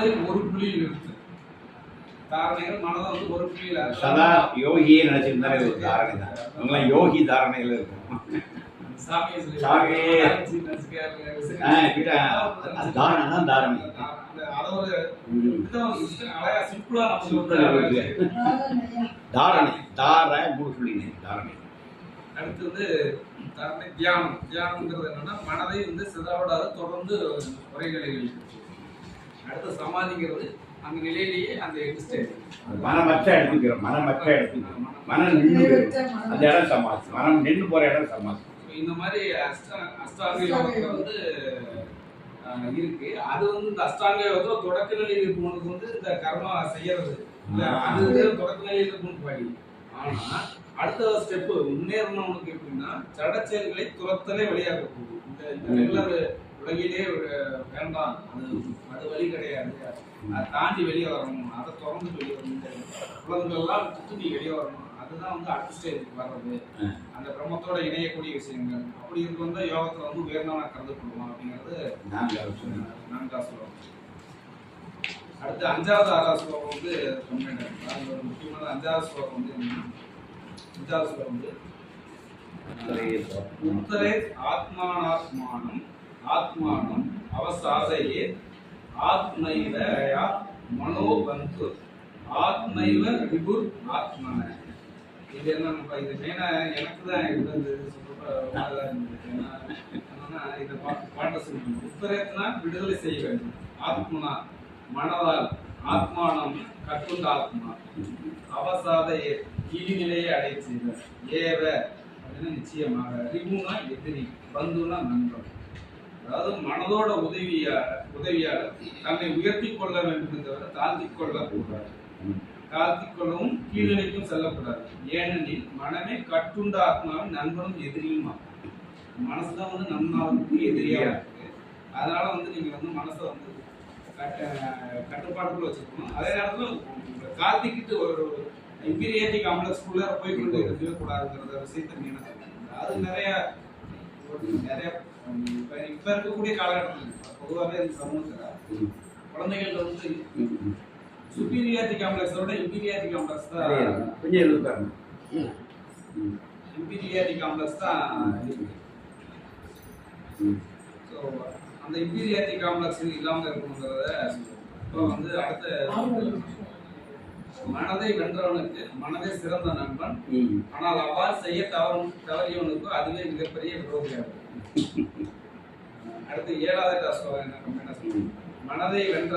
மனதை ஒரு புள்ளியில் இருக்கு. தாரணைகள் மனதை வந்து ஒரு புள்ளியில சதா யோகியை நினைச்சிருந்தாலே ஒரு தாரணை தான். இவங்களாம் யோகி தாரணைகள் இருக்கும். அடுத்தது தியானம். தியானம்ங்கிறது என்னன்னா மனதை வந்து சிதறவிடாத தொடர்ந்து ஒரே நிலையில். அடுத்து சமாதிங்கிறது அந்த நிலையிலேயே அந்த ஸ்டேஜ் மனமற்ற இடத்துக்கு மனம் நின்று அந்த இடம் சமாதி. மனம் நின்று போற இடம் சமாதி. இந்த மாதிரி அஷ்டாங்க யோகத்துல வந்து இருக்கு. அது வந்து இந்த அஷ்டாங்க யோகத்துல தொடக்க நிலையில் இருக்கவனுக்கு வந்து இந்த கர்மா செய்யறது அது தொடக்க நிலையில் இருக்கணும் வழி. ஆனா அடுத்த ஸ்டெப் முன்னேறணும்னுக்கு எப்படின்னா சட செயல்களை துரத்தலே வழியாக போகுது. இந்த ரெகுலர் உலகிலே வேண்டாம், அது வழி கிடையாது, அதை தாண்டி வெளியே வரணும், அதை தொடர்ந்து வெளியே வரணும், உலகங்கள்லாம் விட்டுட்டு நீ வெளியே வரணும். அதுதான் வந்து அடுத்த ஸ்டேஜுக்கு வர்றது, அந்த பிரம்மத்தோட இணையக்கூடிய விஷயங்கள். அப்படி இருக்கு வந்து யோகத்துல வந்து உயர்ந்தவனா கருதப்படுவோம் அப்படிங்கிறது 4வது ஸ்லோகம். அடுத்து 5வது 6வது ஸ்லோகம் வந்து அது ஒரு முக்கியமான 5வது ஸ்லோகம் வந்து என்னன்னா 5வது ஸ்லோகம் வந்து உத்தரே ஆத்மானாத்மானம் ஆத்மானம் அவசாதையே ஆத்மைவ மனோபந்து ஆத்மைவ விபுர் ஆத்மன. இது என்ன இது மெயினா எனக்கு தான் இது என்னன்னா இதை பாட்ட சொல்லணும். உத்தரேத்னா விடுதலை செய்ய வேண்டும், ஆத்மனா மனதால், ஆத்மானம் கட்டுண்ட ஆத்மா, அவசாதையே கீழ்நிலையை அடைய செய்தார், ஏவ அப்படின்னா நிச்சயமாக, ரிபுனா எதிரி, பந்துனா நண்பன். அதாவது மனதோட உதவியால் தன்னை உயர்த்தி கொள்ள வேண்டும் தவிர தாழ்த்திக் கொள்ளக்கூடாது, தாழ்த்திக் கொள்ளவும் கீழ்நிலைக்கும் செல்லக்கூடாது. ஏனெனில் மனமே கட்டுண்ட ஆத்மாவின் நண்பனும் எதிரியுமா. மனசுதான் வந்து நண்பனுக்கு எதிரியா இருக்கு. அதனால வந்து நீங்க வந்து மனசை வந்து கட்டுப்பாட்டுக்குள்ள வச்சுக்கணும். அதே நேரத்தில் கார்த்திக்கிட்டு ஒரு இம்பீரியாட்டிக் காம்ப்ளெக்ஸ்குள்ள போய்கொண்டு இருக்கவே கூடாதுங்கிற விஷயத்தை நீங்க அது நிறைய இப்ப இருக்கக்கூடிய காலகட்டத்தில் பொதுவாகவே இந்த சமூகத்தில் குழந்தைகள் வந்து சுப்பீரியாரிட்டி காம்ப்ளெக்ஸோட இம்பீரியாரிட்டி காம்ப்ளெக்ஸ் தான் இம்பீரியாரிட்டி காம்ப்ளெக்ஸ் தான் இருக்கு. ஸோ அந்த இம்பீரியாரிட்டி காம்ப்ளெக்ஸ் இல்லாமல் இருக்கணுங்கிறத இப்போ வந்து அடுத்த மனதை வென்றவனுக்கு மனதை சிறந்த நண்பன், ஆனால் அவ்வாறு செய்ய தவறியவனுக்கு அதுவே மிகப்பெரிய விரோதியாகும். அடுத்து 7வது என்ன மனதை வென்ற